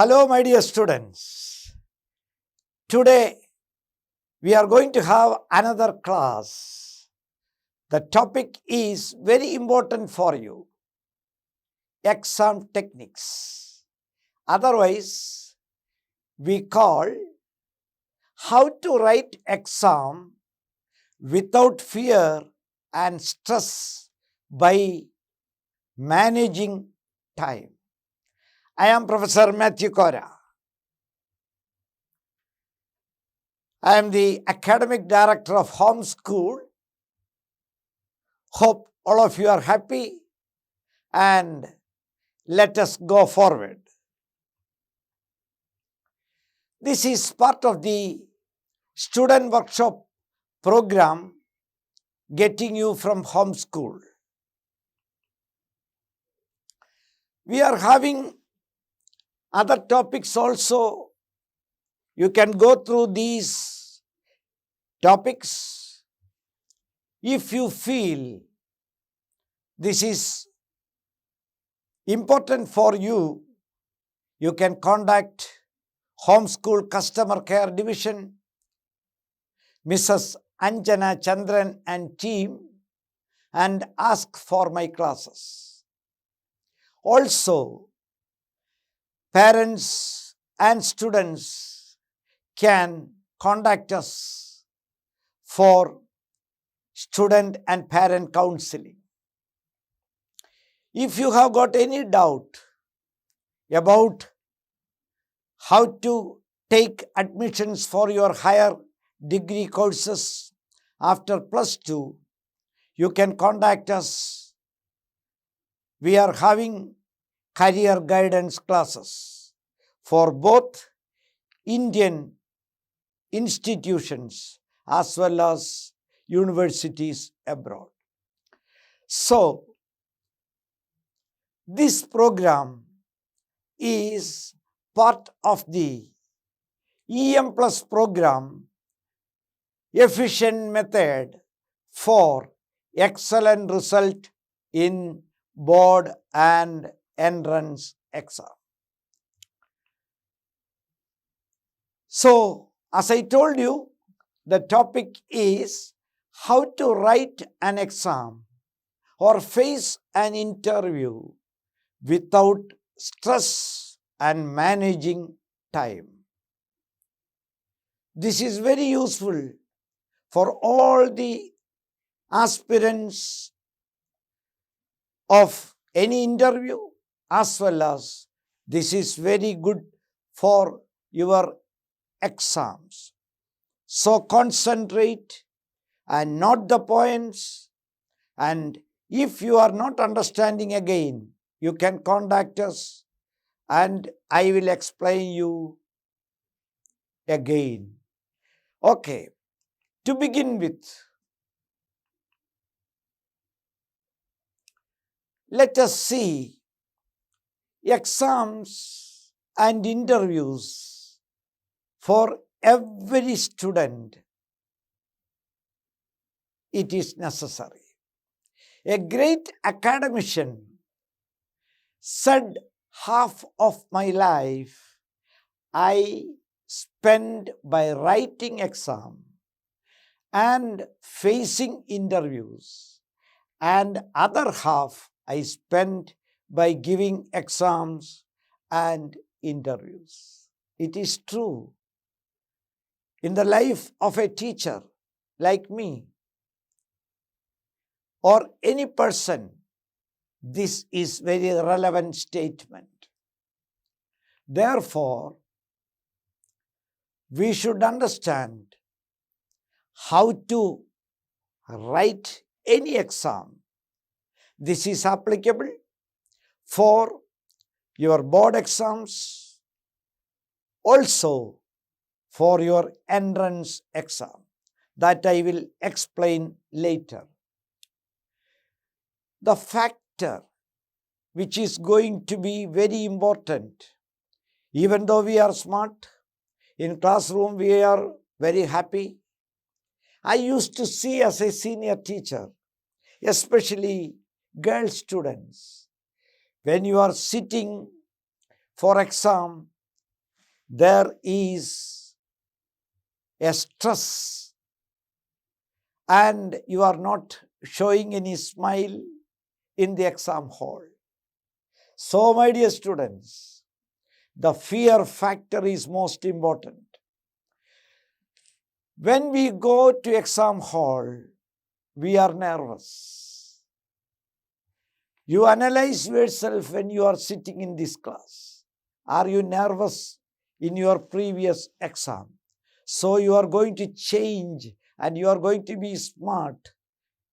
Hello, my dear students. Today we are going to have another class. The topic is very important for you. Exam techniques. Otherwise, we call how to write exam without fear and stress by managing time. I am Professor Mathew Kora. I am the Academic Director of Home School. Hope all of you are happy and let us go forward. This is part of the student workshop program getting you from home school. We are having other topics also. You can go through these topics. If you feel this is important for you, you can contact Homeschool Customer Care Division, Mrs. Anjana Chandran and team, and ask for my classes. Also, parents and students can contact us for student and parent counseling. If you have got any doubt about how to take admissions for your higher degree courses after +2, you can contact us. We are having career guidance classes for both Indian institutions as well as universities abroad. So, this program is part of the EM Plus program, efficient method for excellent result in board and entrance exam. So, as I told you, the topic is how to write an exam or face an interview without stress and managing time. This is very useful for all the aspirants of any interview, as well as this is very good for your exams. So concentrate and note the points, and if you are not understanding again, you can contact us and I will explain you again. Okay, to begin with, let us see exams and interviews for every student. It is necessary. A great academician said, half of my life I spend by writing exam and facing interviews, and other half I spend by giving exams and interviews. It is true. In the life of a teacher like me or any person, this is very relevant statement. Therefore, we should understand how to write any exam. This is applicable for your board exams, also for your entrance exam. That I will explain later. The factor which is going to be very important, even though we are smart, in classroom we are very happy. I used to see as a senior teacher, especially girl students, when you are sitting for exam, there is a stress and you are not showing any smile in the exam hall. So, my dear students, the fear factor is most important. When we go to exam hall, we are nervous. You analyze yourself when you are sitting in this class. Are you nervous in your previous exam? So you are going to change and you are going to be smart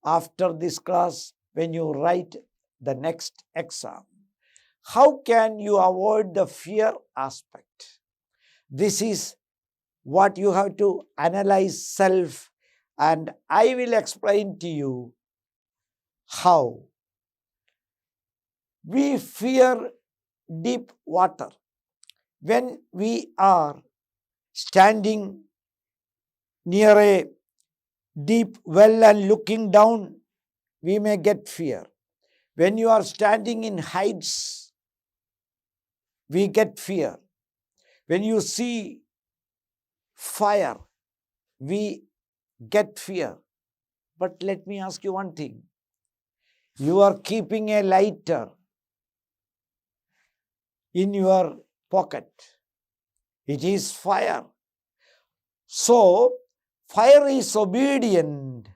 after this class when you write the next exam. How can you avoid the fear aspect? This is what you have to analyze self, and I will explain to you how. We fear deep water. When we are standing near a deep well and looking down, we may get fear. When you are standing in heights, we get fear. When you see fire, we get fear. But let me ask you one thing. You are keeping a lighter in your pocket. It is fire. So, fire is obedient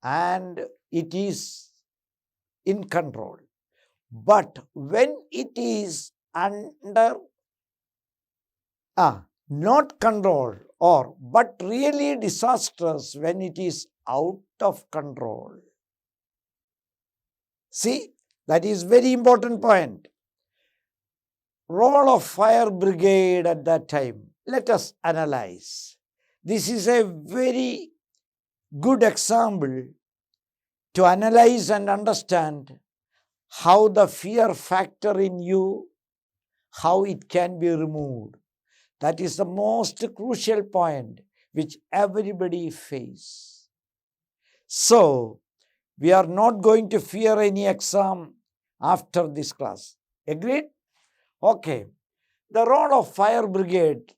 and it is in control. But when it is under, not control, but really disastrous when it is out of control. See, that is very important point. Role of fire brigade at that time. Let us analyze. This is a very good example to analyze and understand how the fear factor in you, how it can be removed. That is the most crucial point which everybody faces. So, we are not going to fear any exam after this class. Agreed? Okay. The role of fire brigade.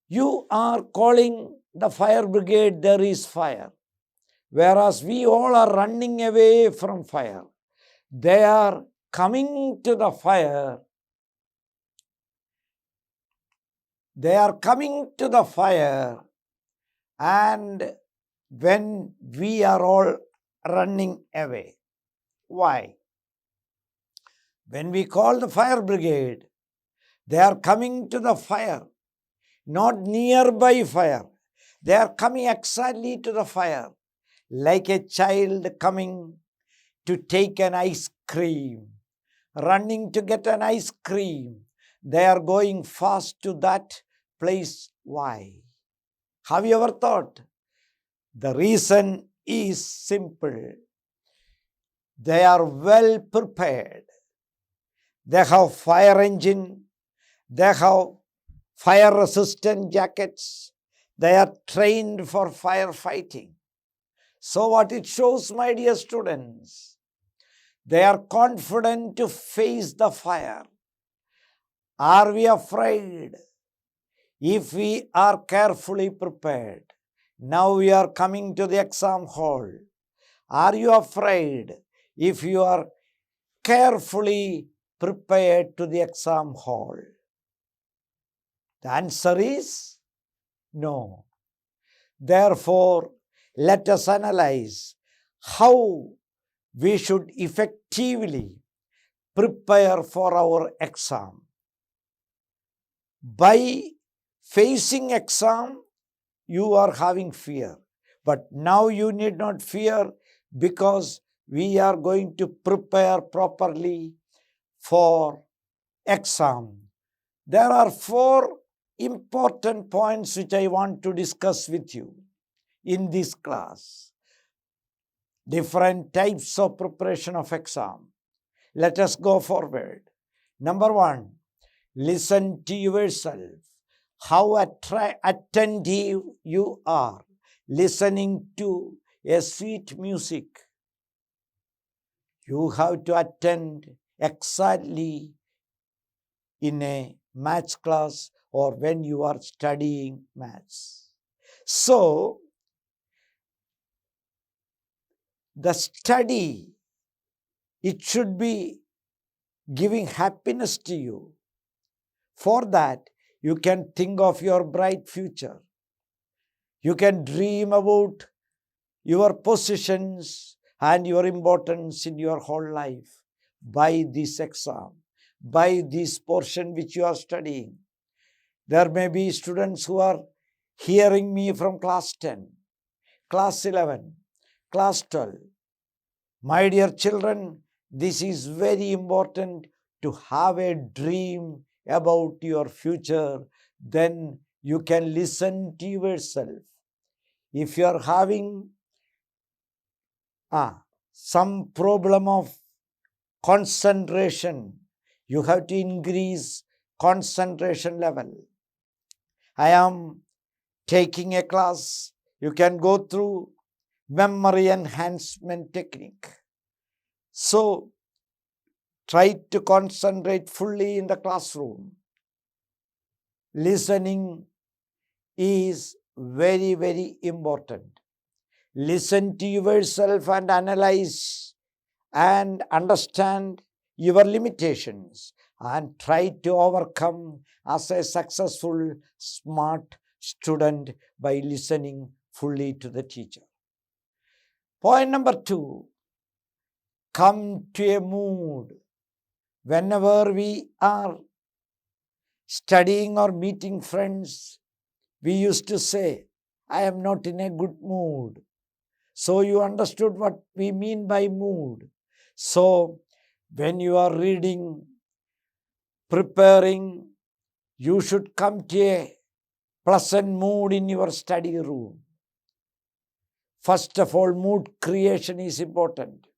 You are calling the fire brigade, there is fire. Whereas we all are running away from fire. They are coming to the fire. They are coming to the fire, and when we are all running away. Why? When we call the fire brigade, they are coming to the fire, not nearby fire. They are coming exactly to the fire, like a child coming to take an ice cream, running to get an ice cream. They are going fast to that place. Why? Have you ever thought? The reason is simple. They are well prepared. They have fire engine. They have fire resistant jackets. They are trained for firefighting. So what it shows, my dear students, they are confident to face the fire. Are we afraid? If we are carefully prepared, now we are coming to the exam hall. Are you afraid if you are carefully prepared to the exam hall? The answer is no. Therefore, let us analyze how we should effectively prepare for our exam. By facing exam, you are having fear. But now you need not fear because we are going to prepare properly for exam. There are 4 important points which I want to discuss with you in this class. Different types of preparation of exam. Let us go forward. Number 1, listen to yourself. How attentive you are listening to a sweet music. You have to attend exactly in a maths class or when you are studying maths. So, the study, it should be giving happiness to you. For that, you can think of your bright future. You can dream about your positions and your importance in your whole life by this exam, by this portion which you are studying. There may be students who are hearing me from class 10, class 11, class 12. My dear children, this is very important to have a dream about your future. Then you can listen to yourself. If you are having some problem of concentration, you have to increase concentration level. I am taking a class. You can go through memory enhancement technique. So, try to concentrate fully in the classroom. Listening is very, very important. Listen to yourself and analyze and understand your limitations and try to overcome as a successful, smart student by listening fully to the teacher. Point number 2, come to a mood. Whenever we are studying or meeting friends, we used to say, I am not in a good mood. So you understood what we mean by mood. So when you are reading, preparing, you should come to a pleasant mood in your study room. First of all, mood creation is important.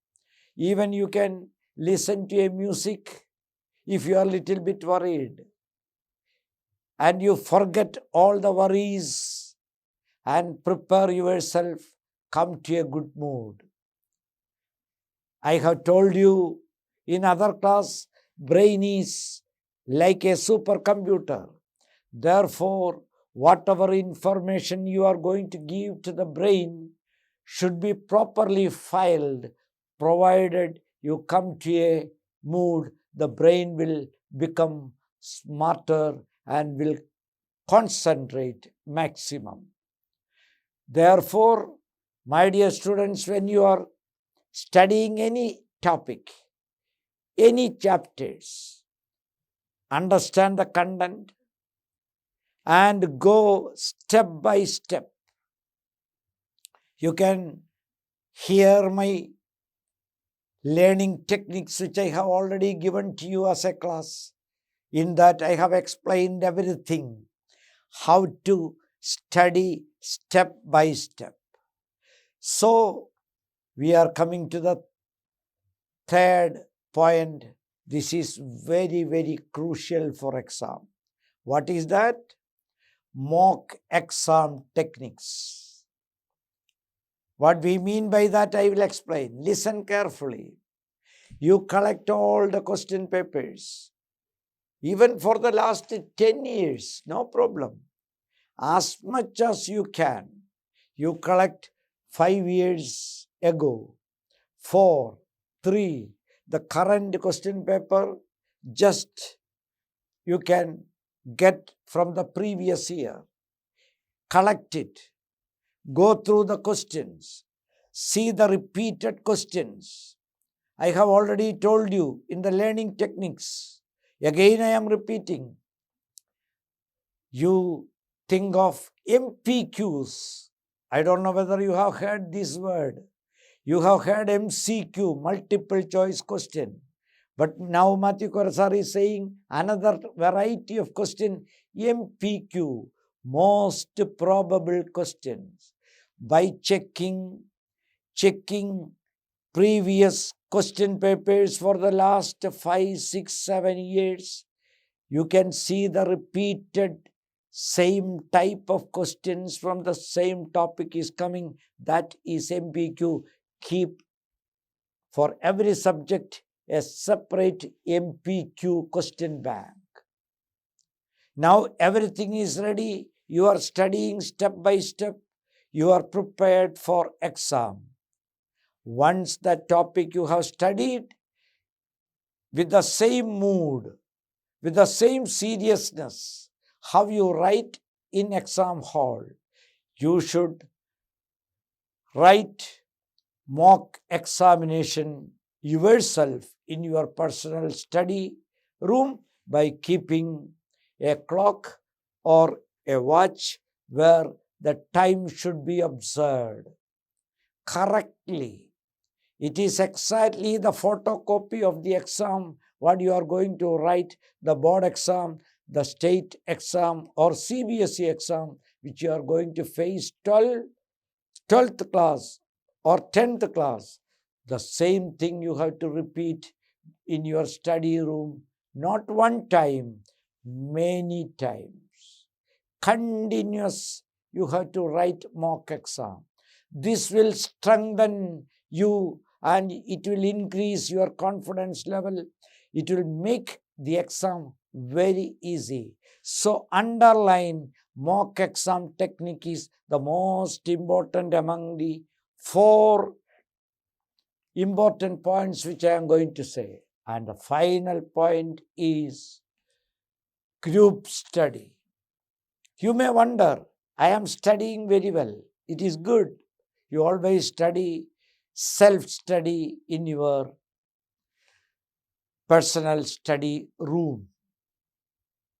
Even you can listen to a music if you are a little bit worried. And you forget all the worries and prepare yourself, come to a good mood. I have told you in other class, brain is like a supercomputer. Therefore, whatever information you are going to give to the brain should be properly filed, provided you come to a mood, the brain will become smarter and will concentrate maximum. Therefore, my dear students, when you are studying any topic, any chapters, understand the content and go step by step. You can hear my learning techniques which I have already given to you as a class. In that I have explained everything, how to study step by step. So, we are coming to the third point. This is very, very crucial for exam. What is that? Mock exam techniques. What we mean by that, I will explain. Listen carefully. You collect all the question papers. Even for the last 10 years, no problem. As much as you can. You collect 5 years ago, 4, 3, the current question paper, just you can get from the previous year. Collect it. Go through the questions. See the repeated questions. I have already told you in the learning techniques. Again, I am repeating. You think of MPQs. I don't know whether you have heard this word. You have heard MCQ, multiple choice question. But now Mathew Kora is saying another variety of question, MPQ, most probable questions. By checking previous question papers for the last 5, 6, 7 years, you can see the repeated same type of questions from the same topic is coming. That is MPQ. Keep for every subject a separate MPQ question bank. Now everything is ready. You are studying step by step. You are prepared for exam. Once the topic you have studied with the same mood, with the same seriousness, how you write in exam hall, you should write mock examination yourself in your personal study room by keeping a clock or a watch where the time should be observed correctly. It is exactly the photocopy of the exam, what you are going to write, the board exam, the state exam or CBSE exam, which you are going to face 12th class or 10th class. The same thing you have to repeat in your study room, not one time, many times. Continuous, you have to write mock exam. This will strengthen you and it will increase your confidence level. It will make the exam very easy. So underline mock exam technique is the most important among the 4 important points which I am going to say. And the final point is group study. You may wonder, I am studying very well. It is good. You always study, self-study in your personal study room.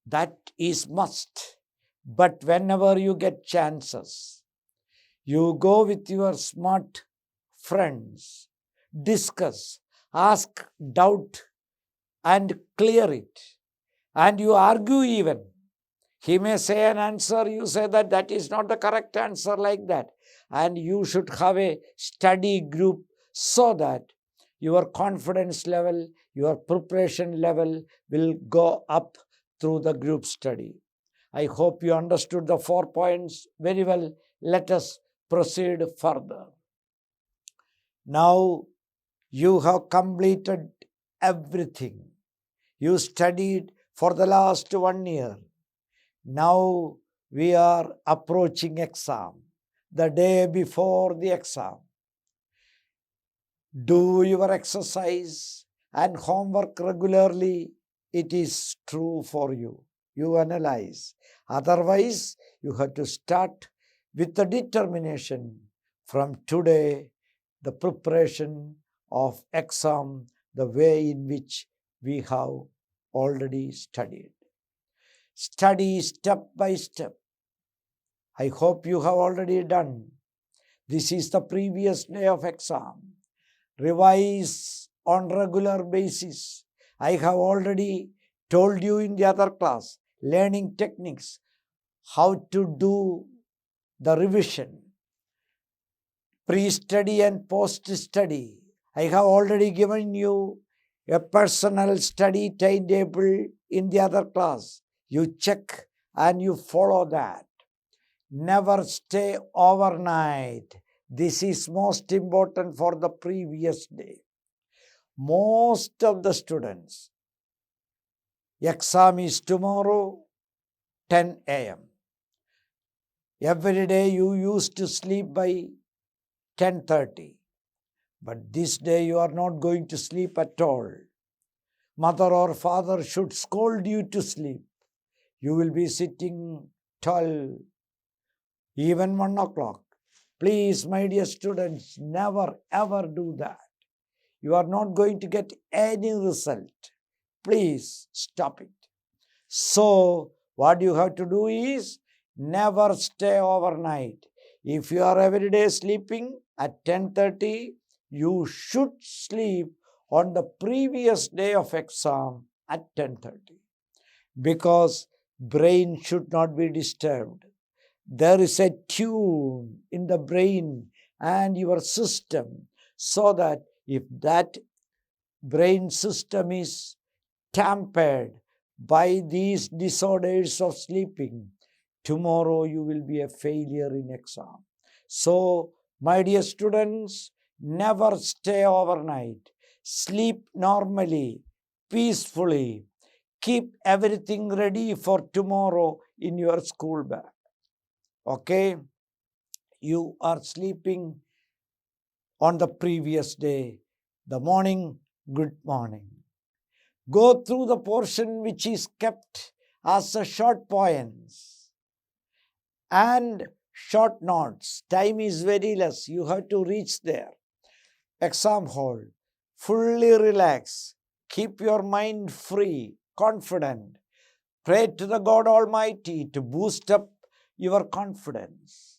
That is must. But whenever you get chances, you go with your smart friends, discuss, ask doubt and clear it. And you argue even. He may say an answer, you say that that is not the correct answer like that. And you should have a study group so that your confidence level, your preparation level will go up through the group study. I hope you understood the 4 points very well. Let us proceed further. Now you have completed everything. You studied for the last 1 year. Now we are approaching exam, the day before the exam. Do your exercise and homework regularly. It is true for you. You analyze. Otherwise, you have to start with the determination from today, the preparation of exam, the way in which we have already studied. Study step by step. I hope you have already done. This is the previous day of exam. Revise on regular basis. I have already told you in the other class, learning techniques, how to do the revision, pre-study and post-study. I have already given you a personal study timetable in the other class. You check and you follow that. Never stay overnight. This is most important for the previous day. Most of the students, exam is tomorrow, 10 a.m. Every day you used to sleep by 10:30. But this day you are not going to sleep at all. Mother or father should scold you to sleep. You will be sitting 12, even 1 o'clock. Please, my dear students, never ever do that. You are not going to get any result. Please stop it. So, what you have to do is never stay overnight. If you are every day sleeping at 10:30, you should sleep on the previous day of exam at 10:30. Because brain should not be disturbed. There is a tune in the brain and your system, so that if that brain system is tampered by these disorders of sleeping, tomorrow you will be a failure in exam. So, my dear students, never stay overnight. Sleep normally, peacefully. Keep everything ready for tomorrow in your school bag. Okay? You are sleeping on the previous day. The morning, good morning. Go through the portion which is kept as a short poems and short notes. Time is very less. You have to reach there. Exam hall. Fully relax. Keep your mind free, confident. Pray to the God Almighty to boost up your confidence.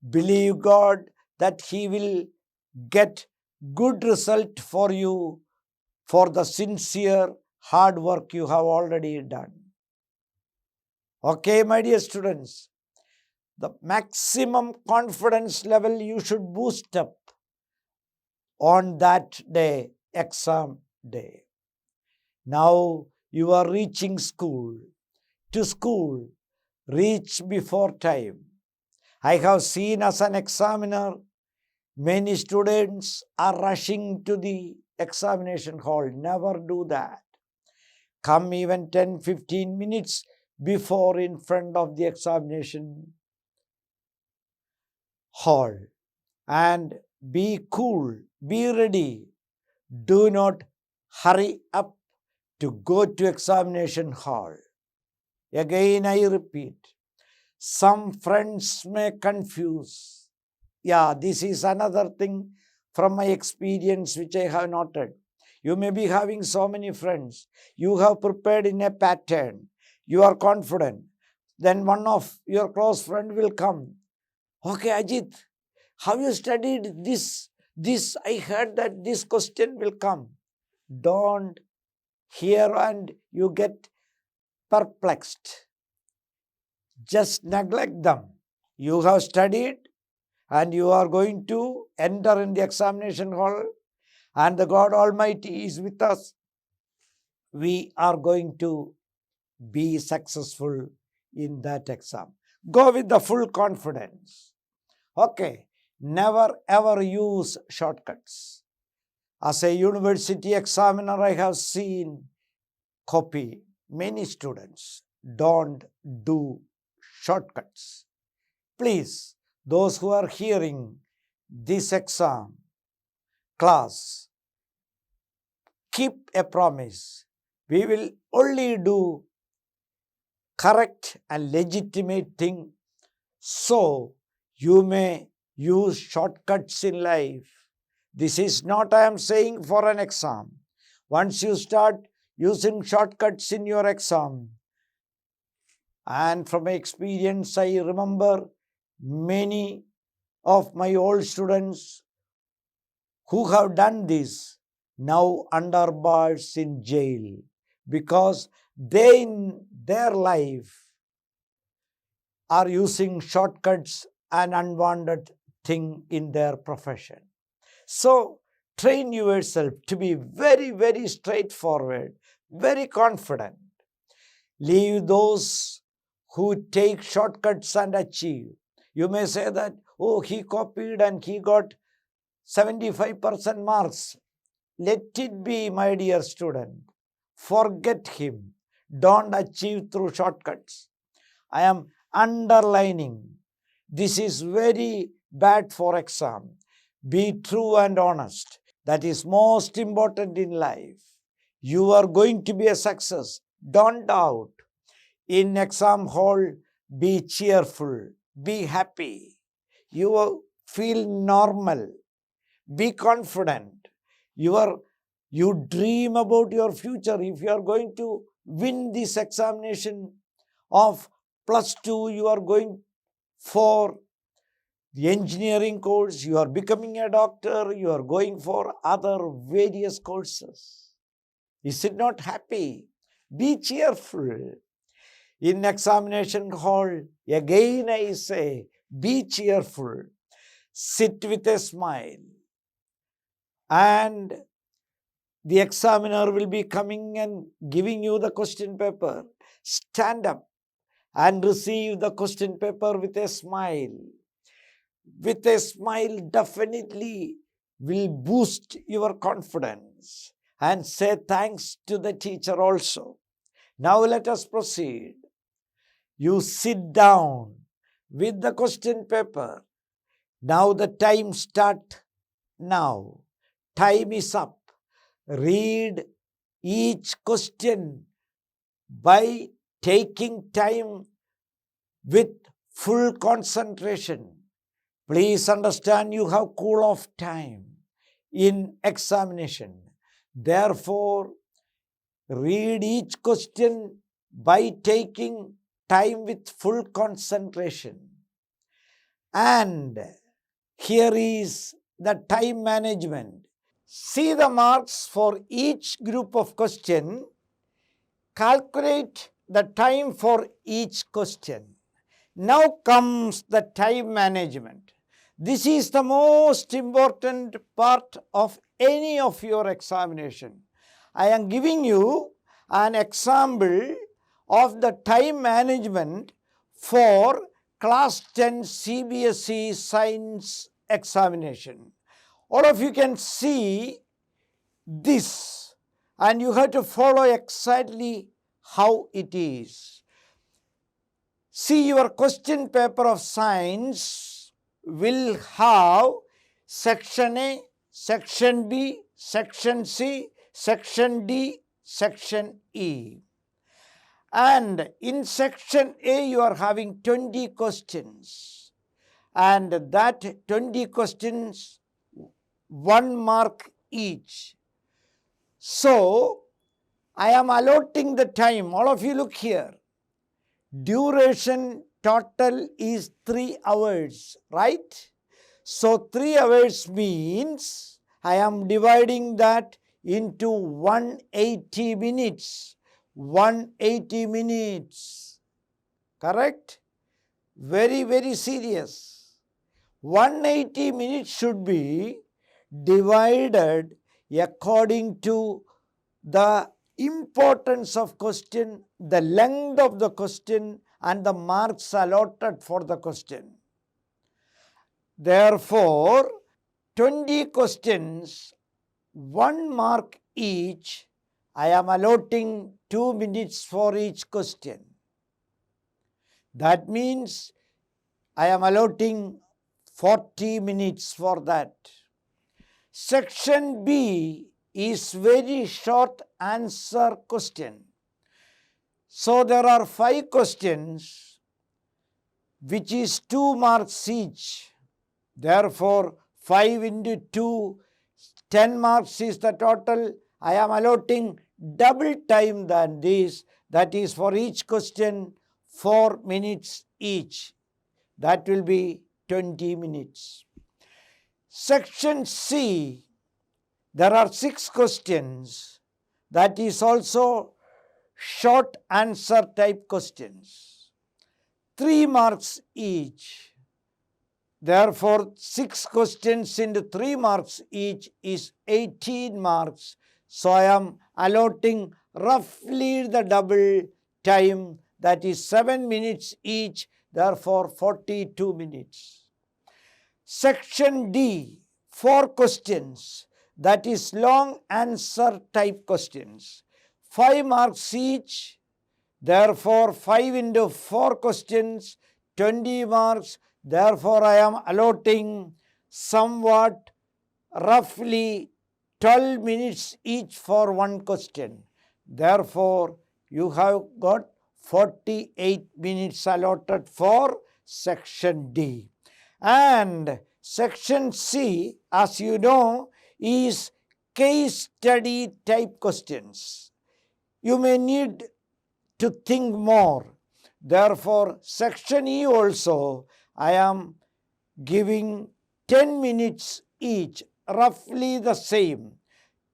Believe God that He will get good result for you for the sincere hard work you have already done. Okay, my dear students, the maximum confidence level you should boost up on that day, exam day. Now you are reaching school. To school, reach before time. I have seen as an examiner, many students are rushing to the examination hall. Never do that. Come even 10-15 minutes before in front of the examination hall. And be cool, be ready. Do not hurry up to go to examination hall. Again, I repeat, some friends may confuse. Yeah, this is another thing from my experience which I have noted. You may be having so many friends. You have prepared in a pattern. You are confident. Then one of your close friend will come. Okay, Ajit, have you studied this? I heard that this question will come. Don't hear and you get perplexed. Just neglect them. You have studied and you are going to enter in the examination hall and the God Almighty is with us. We are going to be successful in that exam. Go with the full confidence. Okay, never ever use shortcuts. As a university examiner, I have seen copy. Many students don't do shortcuts. Please, those who are hearing this exam class, keep a promise. We will only do correct and legitimate thing. So, you may use shortcuts in life. This is not I am saying for an exam. Once you start using shortcuts in your exam, and from experience, I remember many of my old students who have done this now under bars in jail because they in their life are using shortcuts and unwanted thing in their profession. So train yourself to be very, very straightforward, very confident. Leave those who take shortcuts and achieve. You may say that, oh, he copied and he got 75% marks. Let it be, my dear student. Forget him. Don't achieve through shortcuts. I am underlining. This is very bad for exam. Be true and honest. That is most important in life. You are going to be a success. Don't doubt. In exam hall, be cheerful. Be happy. You will feel normal. Be confident. You dream about your future. If you are going to win this examination of +2, you are going for the engineering course, you are becoming a doctor, you are going for other various courses. Is it not happy? Be cheerful. In examination hall, again I say, be cheerful. Sit with a smile. And the examiner will be coming and giving you the question paper. Stand up and receive the question paper with a smile. With a smile, definitely will boost your confidence and say thanks to the teacher also. Now let us proceed. You sit down with the question paper. Now the time start now. Time is up. Read each question by taking time with full concentration. Please understand you have cool off time in examination. Therefore, read each question by taking time with full concentration. And here is the time management. See the marks for each group of question. Calculate the time for each question. Now comes the time management. This is the most important part of any of your examination. I am giving you an example of the time management for class 10 CBSE science examination. All of you can see this and you have to follow exactly how it is. See, your question paper of science will have section A, section B, section C, section D, section E. And in section A, you are having 20 questions. And that 20 questions, 1 mark each. So, I am allotting the time. All of you look here. Duration total is 3 hours, right? So, 3 hours means I am dividing that into 180 minutes. 180 minutes. Correct? Very, very serious. 180 minutes should be divided according to the importance of question, the length of the question, and the marks allotted for the question. Therefore, 20 questions, 1 mark each. I am allotting 2 minutes for each question. That means I am allotting 40 minutes for that. Section B is very short answer question. So there are 5 questions which is 2 marks each. Therefore, 5 into 2, 10 marks is the total. I am allotting double time than this. That is for each question 4 minutes each. That will be 20 minutes. Section C, there are 6 questions. That is also short answer type questions. 3 marks each. Therefore, 6 questions into 3 marks each is 18 marks. So, I am allotting roughly the double time, that is 7 minutes each. Therefore, 42 minutes. Section D, 4 questions. That is long answer type questions. 5 marks each. Therefore, 5 into 4 questions, 20 marks. Therefore, I am allotting somewhat roughly 12 minutes each for 1 question. Therefore, you have got 48 minutes allotted for section D. And section C, as you know, is case study type questions. You may need to think more. Therefore, section E also, I am giving 10 minutes each, roughly the same.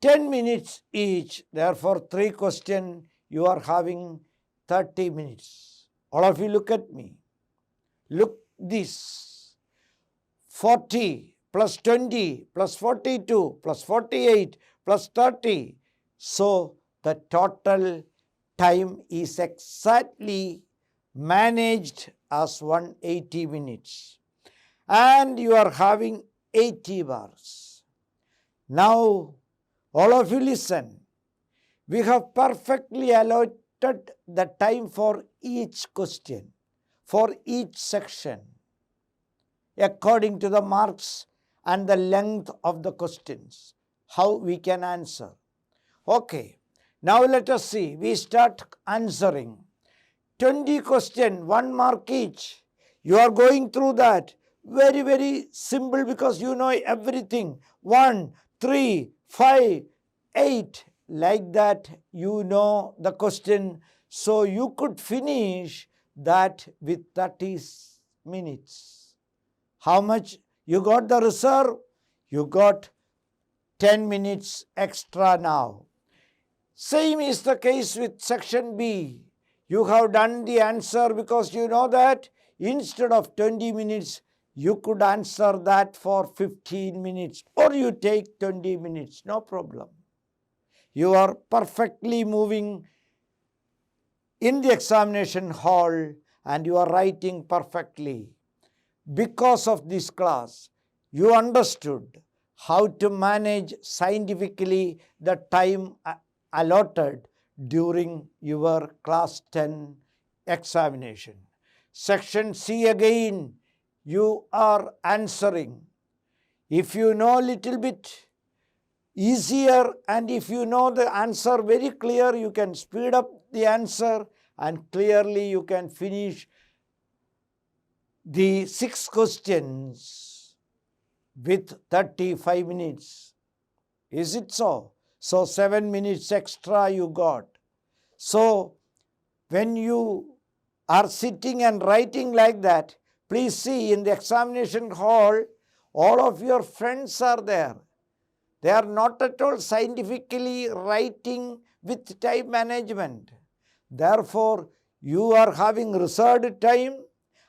10 minutes each. Therefore, 3 questions, you are having 30 minutes. All of you look at me. Look this. 40 plus 20 plus 42 plus 48 plus 30. So, the total time is exactly managed as 180 minutes. And you are having 80 bars. Now, all of you listen. We have perfectly allotted allotted the time for each question, for each section, according to the marks and the length of the questions, how we can answer. Okay, now let us see. We start answering. 20 questions, 1 mark each. You are going through that. Very, very simple because you know everything. 1, 3, 5, 8. Like that, you know the question. So you could finish that with 30 minutes. How much you got the reserve? You got 10 minutes extra now. Same is the case with section B. You have done the answer because you know that instead of 20 minutes, you could answer that for 15 minutes or you take 20 minutes, no problem. You are perfectly moving in the examination hall and you are writing perfectly. Because of this class, you understood how to manage scientifically the time allotted during your class 10 examination. Section C again, you are answering. If you know a little bit easier and if you know the answer very clear, you can speed up the answer and clearly you can finish the 6 questions with 35 minutes. Is it so? So 7 minutes extra you got. So when you are sitting and writing like that, please see in the examination hall, all of your friends are there. They are not at all scientifically writing with time management. Therefore, you are having reserved time.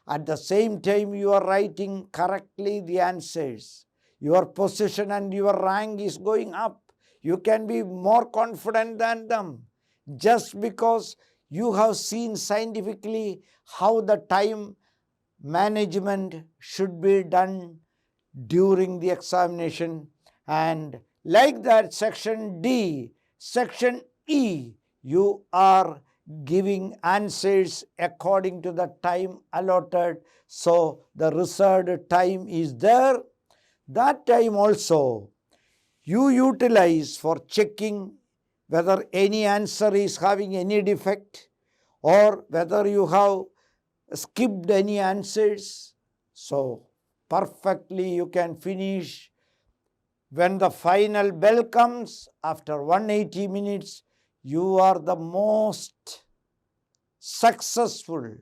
At the same time, you are writing correctly the answers. Your position and your rank is going up. You can be more confident than them just because you have seen scientifically how the time management should be done during the examination. And like that, section D, section E, you are giving answers according to the time allotted. So the reserved time is there. That time also you utilize for checking whether any answer is having any defect or whether you have skipped any answers. So perfectly you can finish. When the final bell comes after 180 minutes, you are the most successful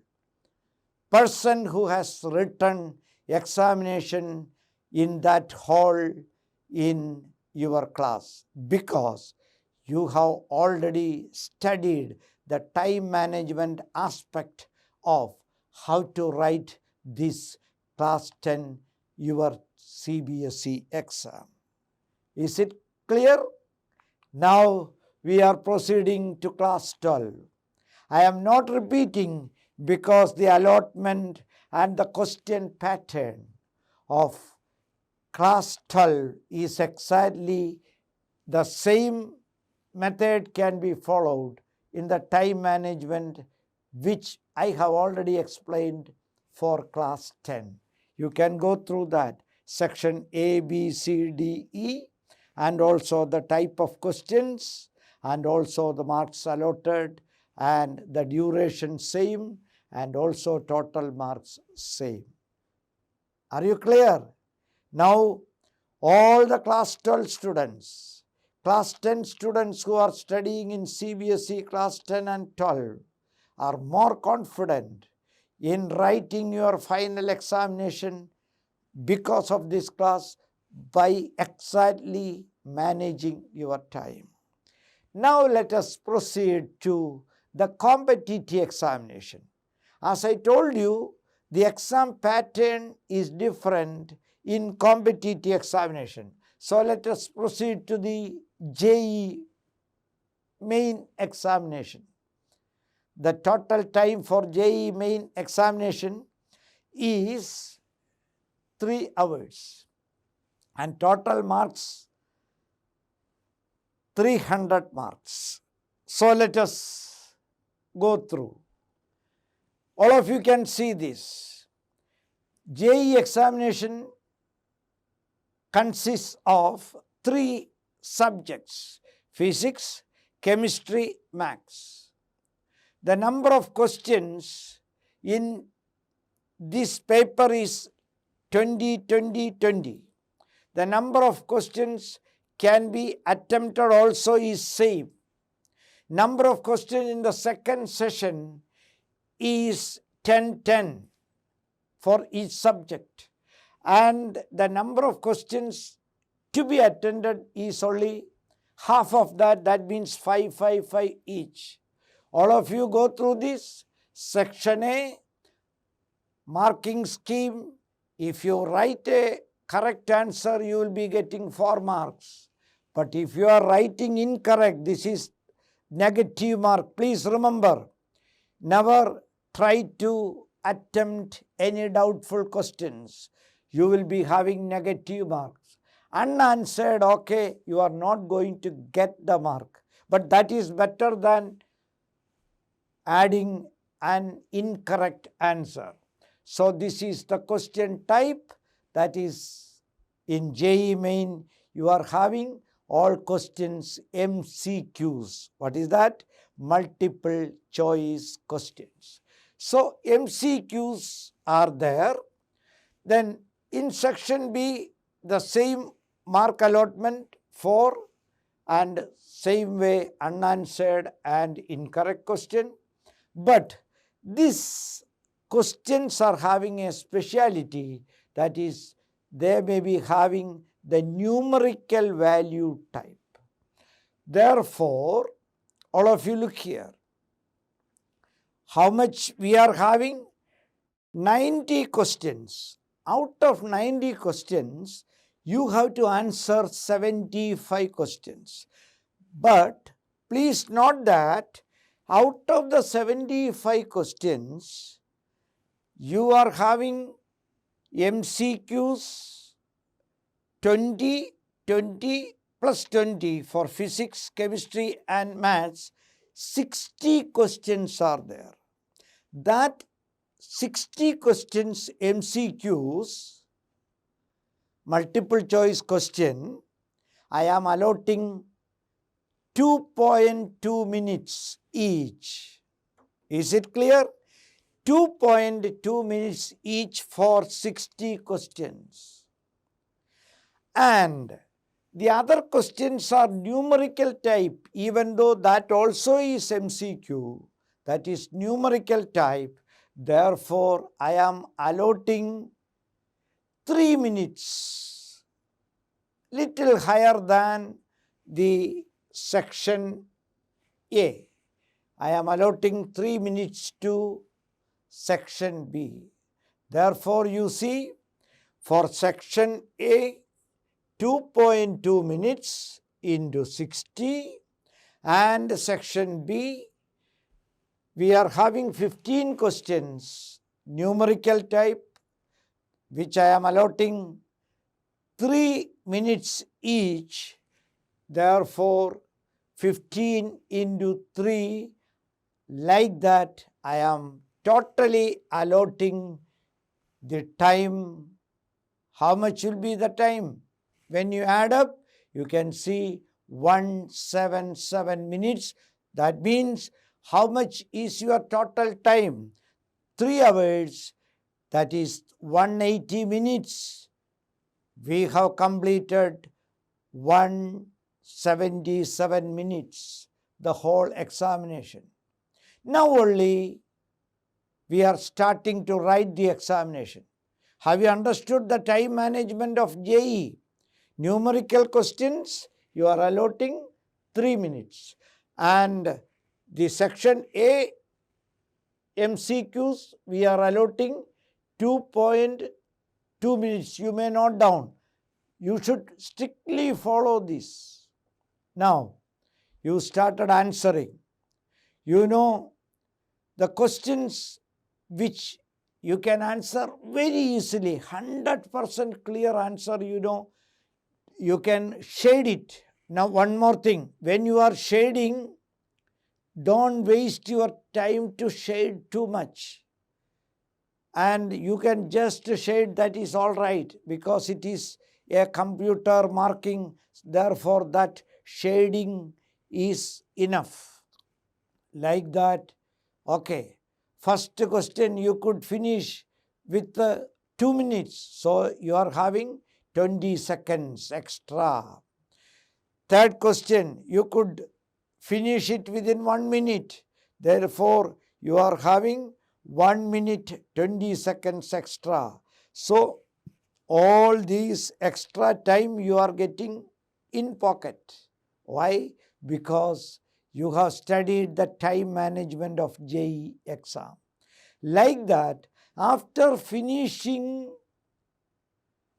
person who has written examination in that hall in your class because you have already studied the time management aspect of how to write this class 10 your CBSE exam. Is it clear? Now we are proceeding to class 12. I am not repeating because the allotment and the question pattern of class 12 is exactly the same method can be followed in the time management which I have already explained for class 10. You can go through that section A, B, C, D, E and also the type of questions and also the marks allotted and the duration same and also total marks same. Are you clear? Now all the class 12 students, class 10 students who are studying in CBSE class 10 and 12 are more confident in writing your final examination because of this class by exactly managing your time. Now let us proceed to the competitive examination. As I told you, the exam pattern is different in competitive examination. So let us proceed to the JEE main examination. The total time for JEE main examination is 3 hours and total marks 300 marks. So let us go through. All of you can see this. JEE examination consists of 3 subjects: physics, chemistry, maths. The number of questions in this paper is 20, 20, 20. The number of questions can be attempted also is same. Number of questions in the second session is 10, 10 for each subject. And the number of questions to be attended is only half of that. That means 5, 5, 5 each. All of you go through this. Section A, marking scheme. If you write a correct answer, you will be getting 4 marks. But if you are writing incorrect, this is negative mark. Please remember, never try to attempt any doubtful questions. You will be having negative marks. Unanswered, okay, you are not going to get the mark. But that is better than adding an incorrect answer. So this is the question type, that is in JEE main you are having all questions MCQs. What is that? Multiple choice questions. So MCQs are there. Then in section B, the same mark allotment 4 and same way unanswered and incorrect question. But these questions are having a speciality, that is they may be having the numerical value type. Therefore, all of you look here. How much we are having? 90 questions. Out of 90 questions, you have to answer 75 questions. But please note that out of the 75 questions, you are having MCQs 20, 20 plus 20 for physics, chemistry and maths. 60 questions are there. That 60 questions MCQs, multiple choice question, I am allotting 2.2 minutes each. Is it clear? 2.2 minutes each for 60 questions. And the other questions are numerical type, even though that also is MCQ, that is numerical type. Therefore, I am allotting 3 minutes, little higher than the section A. I am allotting 3 minutes to section B. Therefore, you see, for section A, 2.2 minutes into 60, and section B, we are having 15 questions, numerical type, which I am allotting 3 minutes each. Therefore, 15 into 3, like that, I am totally allotting the time. How much will be the time? When you add up, you can see 177 minutes. That means how much is your total time? 3 hours, that is 180 minutes. We have completed 177 minutes, the whole examination. Now only we are starting to write the examination. Have you understood the time management of JEE? Numerical questions, you are allotting 3 minutes. And the section A MCQs, we are allotting 2.2 minutes. You may note down. You should strictly follow this. Now, you started answering. You know the questions which you can answer very easily, 100% clear answer, you know. You can shade it. Now, one more thing. When you are shading, don't waste your time to shade too much. And you can just shade, that is all right, because it is a computer marking, therefore that shading is enough. Like that. Okay. First question you could finish with 2 minutes. So you are having 20 seconds extra. Third question, you could finish it within 1 minute. Therefore, you are having 1 minute 20 seconds extra. So, all these extra time you are getting in pocket. Why? Because you have studied the time management of JEE exam. Like that, after finishing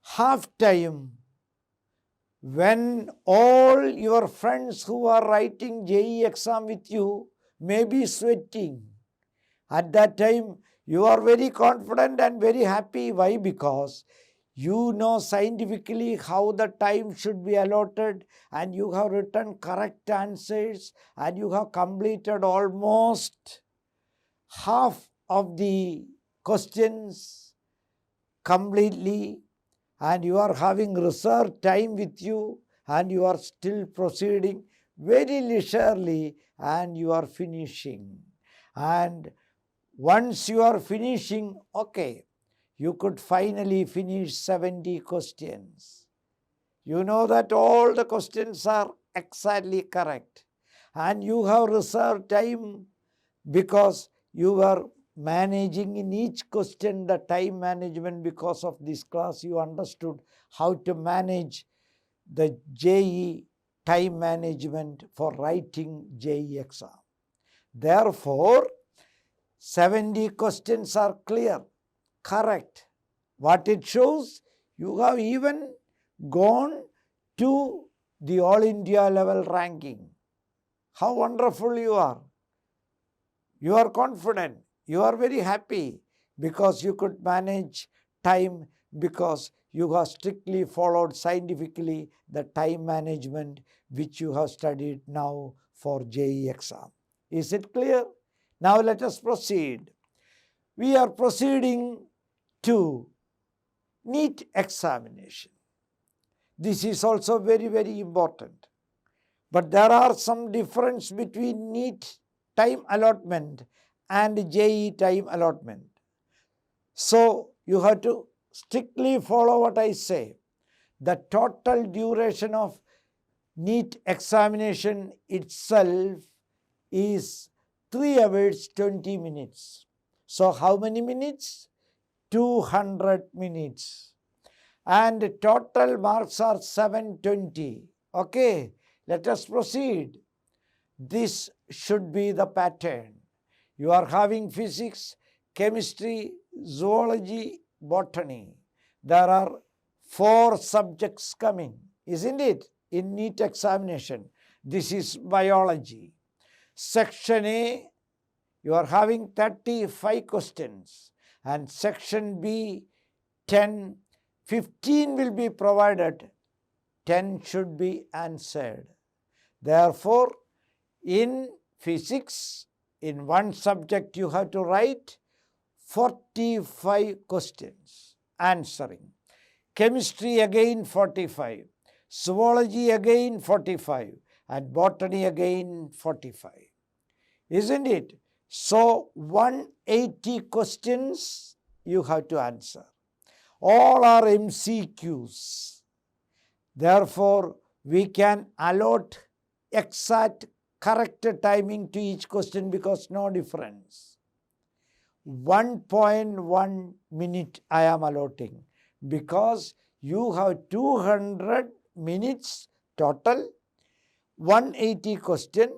half time, when all your friends who are writing JEE exam with you may be sweating, at that time you are very confident and very happy. Why? Because you know scientifically how the time should be allotted, and you have written correct answers, and you have completed almost half of the questions completely, and you are having reserved time with you, and you are still proceeding very leisurely, and you are finishing. And once you are finishing, okay, you could finally finish 70 questions. You know that all the questions are exactly correct, and you have reserved time because you are managing in each question the time management. Because of this class, you understood how to manage the JEE time management for writing JEE exam. Therefore, 70 questions are clear, correct. What it shows, you have even gone to the All India level ranking. How wonderful you are. You are confident. You are very happy because you could manage time, because you have strictly followed scientifically the time management which you have studied now for JEE exam. Is it clear? Now let us proceed. We are proceeding to NEET examination. This is also very, very important. But there are some difference between NEET time allotment and JEE time allotment. So you have to strictly follow what I say. The total duration of NEET examination itself is 3 hours 20 minutes. So how many minutes? 200 minutes. And total marks are 720. Okay, let us proceed. This should be the pattern. You are having physics, chemistry, zoology, botany. There are 4 subjects coming, isn't it, in NEET examination. This is biology. Section A, you are having 35 questions, and section B, 10, 15 will be provided, 10 should be answered. Therefore, in physics, in one subject you have to write 45 questions answering. Chemistry again 45, zoology again 45, and botany again 45. Isn't it? So 180 questions you have to answer. All are MCQs. Therefore, we can allot exact correct timing to each question because no difference. 1.1 minute I am allotting because you have 200 minutes total. 180 question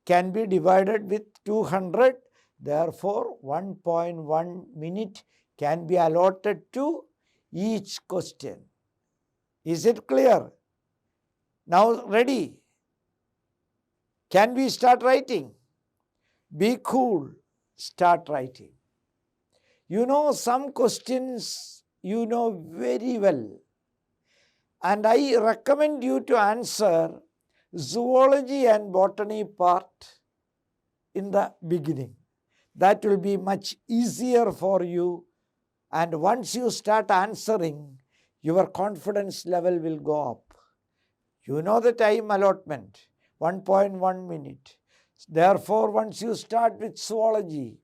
can be divided with 200. Therefore, 1.1 minute can be allotted to each question. Is it clear? Now ready? Can we start writing? Be cool. Start writing. You know some questions you know very well. And I recommend you to answer zoology and botany part in the beginning. That will be much easier for you. And once you start answering, your confidence level will go up. You know the time allotment, 1.1 minute. Therefore, once you start with zoology,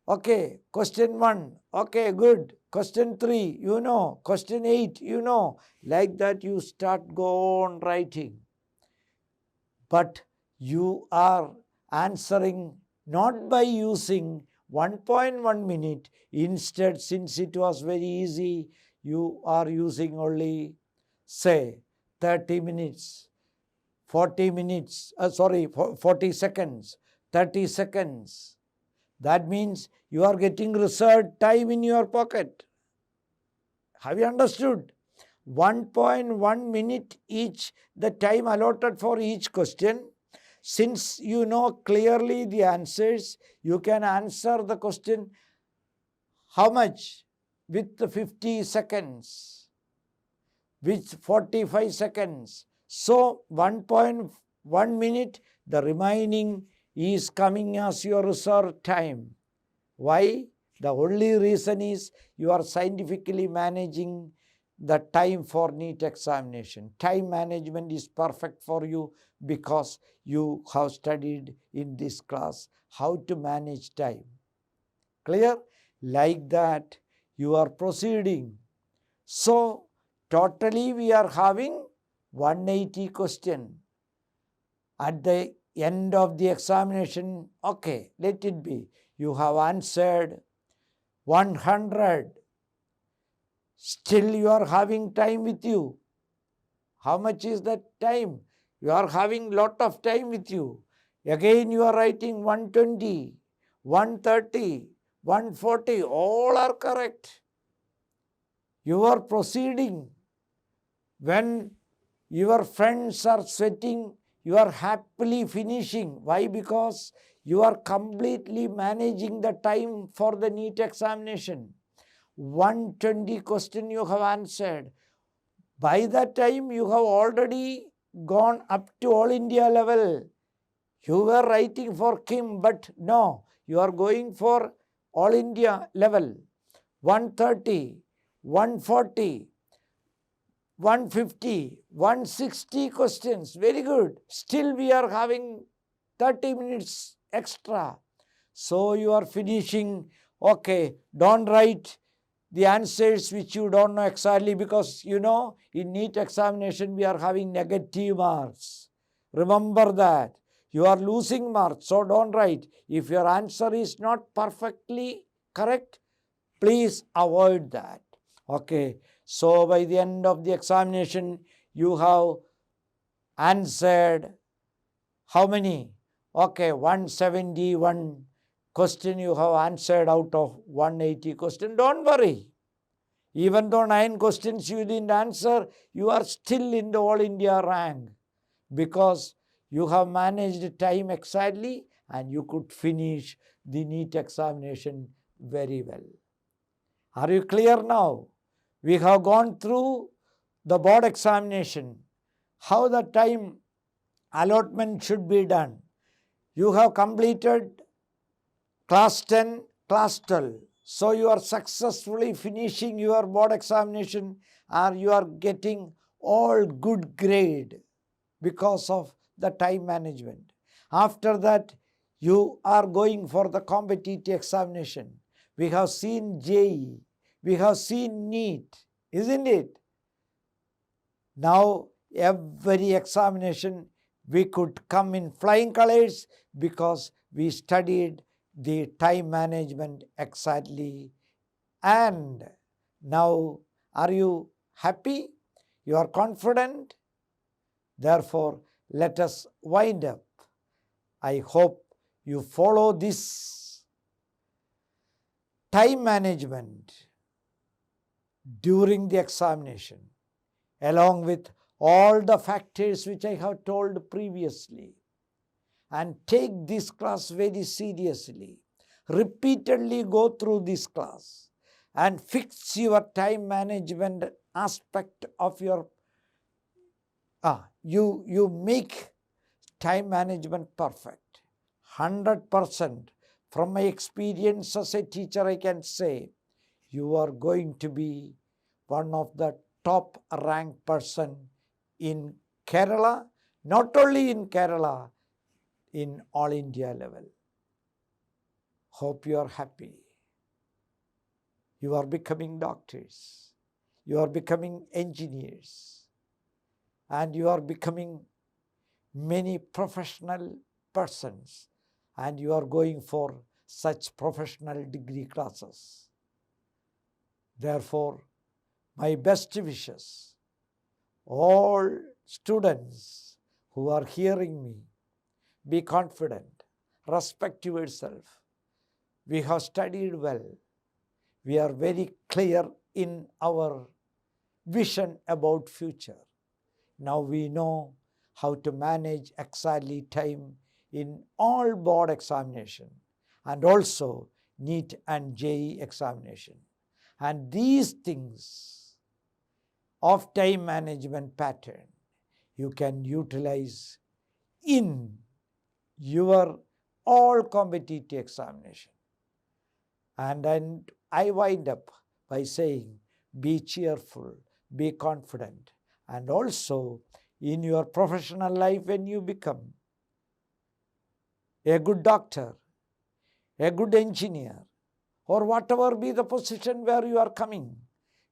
okay, question 1, okay, good. Question 3, you know. Question 8, you know. Like that you start go on writing. But you are answering not by using 1.1 minute. Instead, since it was very easy, you are using only, say, 30 minutes, 40 minutes, 40 seconds, 30 seconds. That means you are getting reserved time in your pocket. Have you understood? 1.1 minute each, the time allotted for each question. Since you know clearly the answers, you can answer the question how much? With 50 seconds, with 45 seconds. So 1.1 minute, the remaining is coming as your reserve time. Why? The only reason is you are scientifically managing the time for NEET examination. Time management is perfect for you because you have studied in this class how to manage time. Clear? Like that you are proceeding. So totally we are having 180 question. At the end of the examination, okay, let it be. You have answered 100. Still you are having time with you. How much is that time? You are having lot of time with you. Again you are writing 120, 130, 140. All are correct. You are proceeding. When your friends are sweating, you are happily finishing. Why? Because you are completely managing the time for the NEET examination. 120 question you have answered. By that time, you have already gone up to all India level. You were writing for Kim, but no, you are going for all India level. 130, 140, 150, 160 questions. Very good. Still we are having 30 minutes extra. So you are finishing. Okay, don't write the answers which you don't know exactly, because you know in NEET examination we are having negative marks. Remember that. You are losing marks, so don't write. If your answer is not perfectly correct, please avoid that. Okay, so by the end of the examination, you have answered how many? Okay, 171 question you have answered out of 180 question. Don't worry. Even though 9 questions you didn't answer, you are still in the All India rank because you have managed time exactly and you could finish the NEET examination very well. Are you clear now? We have gone through the board examination, how the time allotment should be done. You have completed class 10, class 12. So you are successfully finishing your board examination and you are getting all good grade because of the time management. After that, you are going for the competitive examination. We have seen JEE, we have seen NEET, isn't it? Now, every examination we could come in flying colors because we studied the time management exactly. And now, are you happy? You are confident? Therefore, let us wind up. I hope you follow this time management during the examination, along with all the factors which I have told previously, and take this class very seriously. Repeatedly go through this class and fix your time management aspect of your, you make time management perfect. 100% from my experience as a teacher, I can say you are going to be one of the top ranked person in Kerala, not only in Kerala, in all India level. Hope you are happy. You are becoming doctors. You are becoming engineers. And you are becoming many professional persons. And you are going for such professional degree classes. Therefore, my best wishes. All students who are hearing me, be confident, respect yourself. We have studied well. We are very clear in our vision about future. Now we know how to manage exactly time in all board examination and also NEET and JEE examination. And these things of time management pattern you can utilize in your all competitive examination. And I wind up by saying, be cheerful, be confident, and also in your professional life when you become a good doctor, a good engineer, or whatever be the position where you are coming,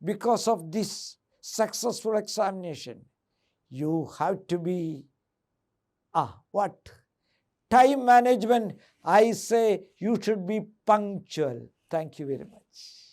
because of this successful examination, you have to be, time management, I say you should be punctual. Thank you very much.